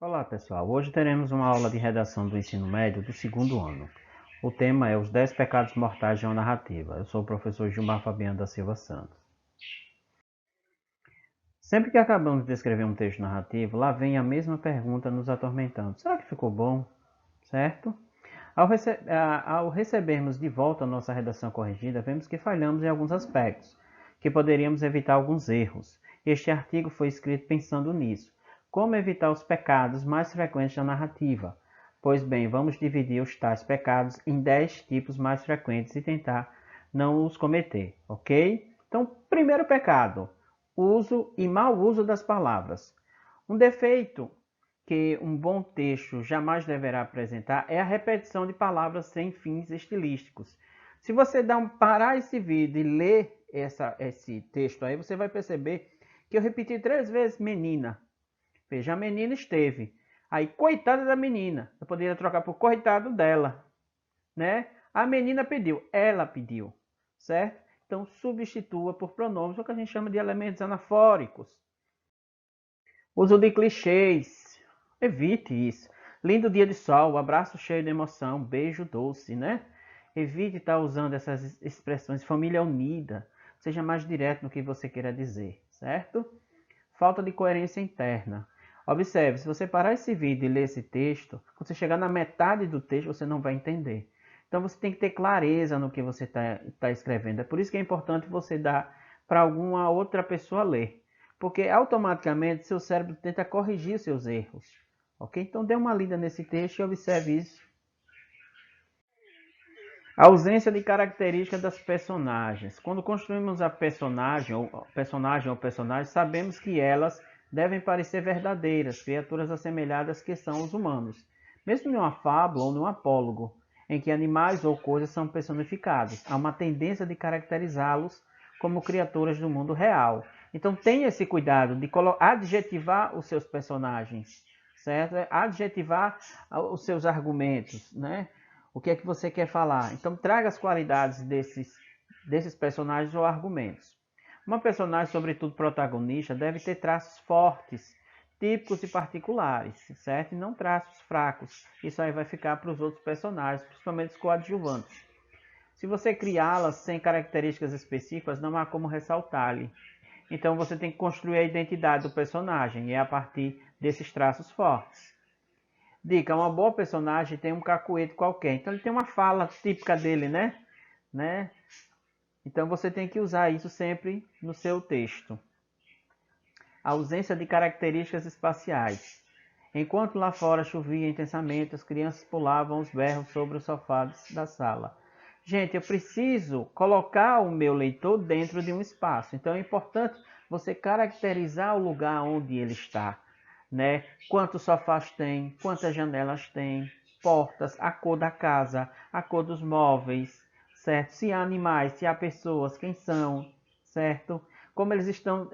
Olá pessoal, hoje teremos uma aula de redação do ensino médio do segundo ano. O tema é os 10 pecados mortais de uma narrativa. Eu sou o professor Gilmar Fabiano da Silva Santos. Sempre que acabamos de escrever um texto narrativo, lá vem a mesma pergunta nos atormentando. Será que ficou bom? Certo? Ao recebermos de volta a nossa redação corrigida, vemos que falhamos em alguns aspectos, que poderíamos evitar alguns erros. Este artigo foi escrito pensando nisso. Como evitar os pecados mais frequentes da narrativa? Pois bem, vamos dividir os tais pecados em 10 tipos mais frequentes e tentar não os cometer, ok? Então, primeiro pecado, uso e mau uso das palavras. Um defeito que um bom texto jamais deverá apresentar é a repetição de palavras sem fins estilísticos. Se você parar esse vídeo e ler esse texto aí, você vai perceber que eu repeti 3 vezes menina. Veja, a menina esteve. Aí, coitada da menina. Eu poderia trocar por coitado dela, né? A menina pediu, ela pediu, certo? Então, substitua por pronomes, o que a gente chama de elementos anafóricos. Uso de clichês. Evite isso. Lindo dia de sol, abraço cheio de emoção, beijo doce, né? Evite estar usando essas expressões, família unida. Seja mais direto no que você queira dizer, certo? Falta de coerência interna. Observe, se você parar esse vídeo e ler esse texto, quando você chegar na metade do texto, você não vai entender. Então você tem que ter clareza no que você está escrevendo. É por isso que é importante você dar para alguma outra pessoa ler. Porque automaticamente seu cérebro tenta corrigir seus erros. Ok? Então dê uma lida nesse texto e observe isso. A ausência de características das personagens. Quando construímos a personagem ou personagem, sabemos que elas devem parecer verdadeiras, criaturas assemelhadas que são os humanos. Mesmo em uma fábula ou num apólogo, em que animais ou coisas são personificados, há uma tendência de caracterizá-los como criaturas do mundo real. Então tenha esse cuidado de adjetivar os seus personagens, certo? Adjetivar os seus argumentos, né? O que é que você quer falar? Então traga as qualidades desses personagens ou argumentos. Uma personagem, sobretudo protagonista, deve ter traços fortes, típicos e particulares, certo? E não traços fracos. Isso aí vai ficar para os outros personagens, principalmente os coadjuvantes. Se você criá-las sem características específicas, não há como ressaltar-lhe. Então você tem que construir a identidade do personagem, e é a partir desses traços fortes. Dica, uma boa personagem tem um cacuete qualquer. Então ele tem uma fala típica dele, né? Então você tem que usar isso sempre no seu texto. A ausência de características espaciais. Enquanto lá fora chovia intensamente, as crianças pulavam os berros sobre os sofás da sala. Gente, eu preciso colocar o meu leitor dentro de um espaço. Então é importante você caracterizar o lugar onde ele está, né? Quantos sofás tem, quantas janelas tem, portas, a cor da casa, a cor dos móveis, certo? Se há animais, se há pessoas, quem são, certo? Como eles estão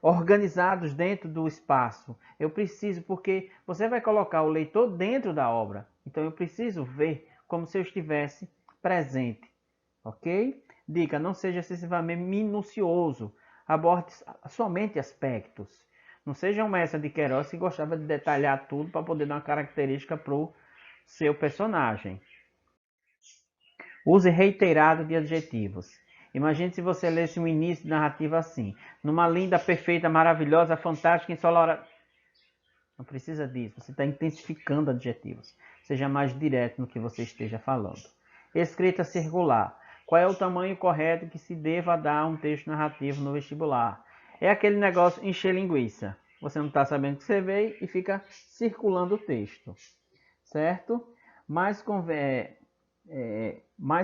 organizados dentro do espaço. Eu preciso, porque você vai colocar o leitor dentro da obra. Então eu preciso ver como se eu estivesse presente, ok? Dica, não seja excessivamente minucioso. Aborde somente aspectos. Não seja um mestre de Queiroz que gostava de detalhar tudo para poder dar uma característica para o seu personagem. Use reiterado de adjetivos. Imagine se você lesse um início de narrativa assim. Numa linda, perfeita, maravilhosa, fantástica, ensolarada. Não precisa disso. Você está intensificando adjetivos. Seja mais direto no que você esteja falando. Escrita circular. Qual é o tamanho correto que se deva dar a um texto narrativo no vestibular? É aquele negócio encher linguiça. Você não está sabendo o que escrever e fica circulando o texto. Certo? Mas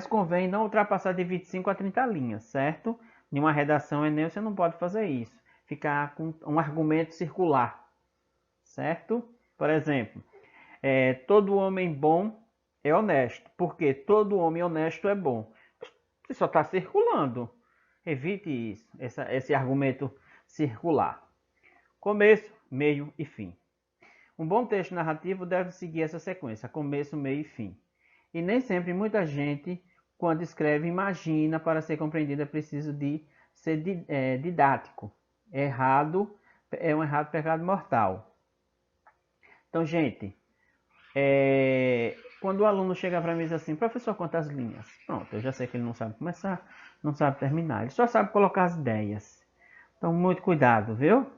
convém não ultrapassar de 25 a 30 linhas, certo? Em uma redação Enem você não pode fazer isso. Ficar com um argumento circular, certo? Por exemplo, todo homem bom é honesto, porque todo homem honesto é bom. Você só está circulando. Evite isso, esse argumento circular. Começo, meio e fim. Um bom texto narrativo deve seguir essa sequência, começo, meio e fim. E nem sempre muita gente, quando escreve, imagina para ser compreendida é preciso de ser didático. É um errado pecado mortal. Então, gente, quando o aluno chega para mim e diz assim, professor, quantas linhas? Pronto, eu já sei que ele não sabe começar, não sabe terminar, ele só sabe colocar as ideias. Então, muito cuidado, viu?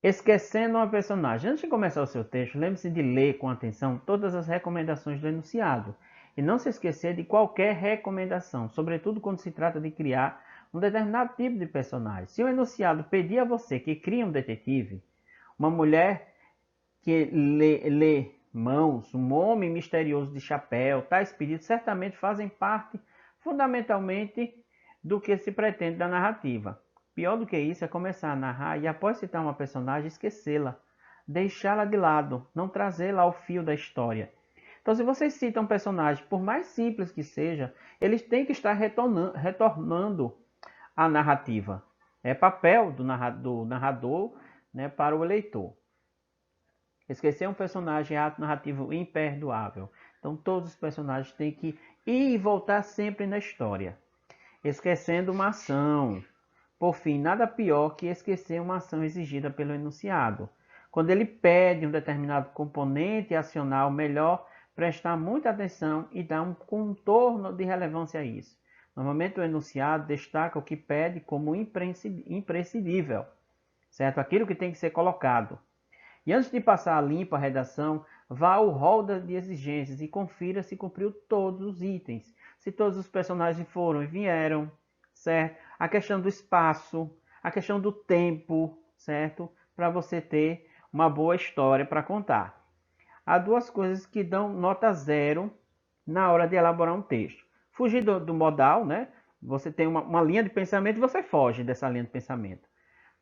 Esquecendo uma personagem. Antes de começar o seu texto, lembre-se de ler com atenção todas as recomendações do enunciado. E não se esquecer de qualquer recomendação, sobretudo quando se trata de criar um determinado tipo de personagem. Se o enunciado pedir a você que crie um detetive, uma mulher que lê mãos, um homem misterioso de chapéu, tais pedidos certamente fazem parte fundamentalmente do que se pretende da narrativa. Pior do que isso é começar a narrar e após citar uma personagem esquecê-la, deixá-la de lado, não trazê-la ao fio da história. Então, se vocês citam um personagem, por mais simples que seja, eles têm que estar retornando à narrativa. É papel do narrador, né, para o leitor. Esquecer um personagem é ato narrativo imperdoável. Então, todos os personagens têm que ir e voltar sempre na história. Esquecendo uma ação. Por fim, nada pior que esquecer uma ação exigida pelo enunciado. Quando ele pede um determinado componente acional, melhor prestar muita atenção e dar um contorno de relevância a isso. Normalmente o enunciado destaca o que pede como imprescindível, certo? Aquilo que tem que ser colocado. E antes de passar a limpo a redação, vá ao rol de exigências e confira se cumpriu todos os itens. Se todos os personagens foram e vieram, certo? A questão do espaço, a questão do tempo, certo? Para você ter uma boa história para contar. Há duas coisas que dão nota 0 na hora de elaborar um texto. Fugir do modal, né? Você tem uma linha de pensamento e você foge dessa linha de pensamento.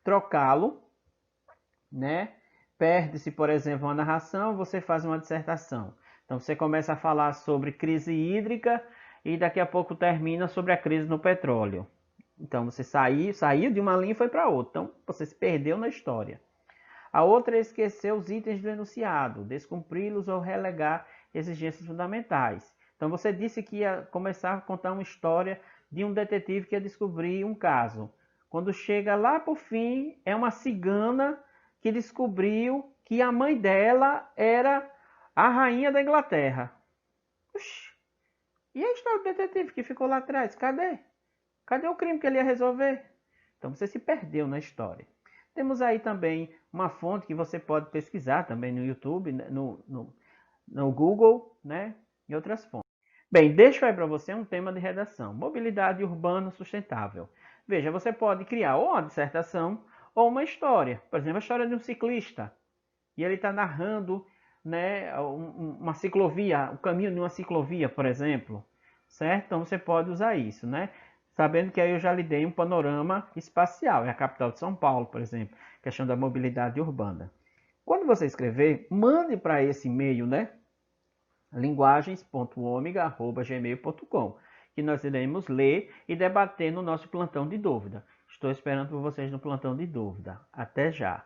Trocá-lo, né? Perde-se, por exemplo, uma narração, você faz uma dissertação. Então você começa a falar sobre crise hídrica e daqui a pouco termina sobre a crise no petróleo. Então você saiu de uma linha e foi para outra. Então você se perdeu na história. A outra é esquecer os itens do enunciado, descumpri-los ou relegar exigências fundamentais. Então você disse que ia começar a contar uma história de um detetive que ia descobrir um caso. Quando chega lá por fim, é uma cigana que descobriu que a mãe dela era a rainha da Inglaterra. Oxi. E a história do detetive que ficou lá atrás? Cadê? Cadê o crime que ele ia resolver? Então você se perdeu na história. Temos aí também uma fonte que você pode pesquisar também no YouTube, no Google, né? E outras fontes. Bem, deixo aí para você um tema de redação. Mobilidade urbana sustentável. Veja, você pode criar ou uma dissertação ou uma história. Por exemplo, a história de um ciclista. E ele está narrando, né, uma ciclovia, o caminho de uma ciclovia, por exemplo. Certo? Então você pode usar isso, né? Sabendo que aí eu já lhe dei um panorama espacial, é a capital de São Paulo, por exemplo, questão da mobilidade urbana. Quando você escrever, mande para esse e-mail, né? linguagens.omega@gmail.com, que nós iremos ler e debater no nosso plantão de dúvida. Estou esperando por vocês no plantão de dúvida. Até já!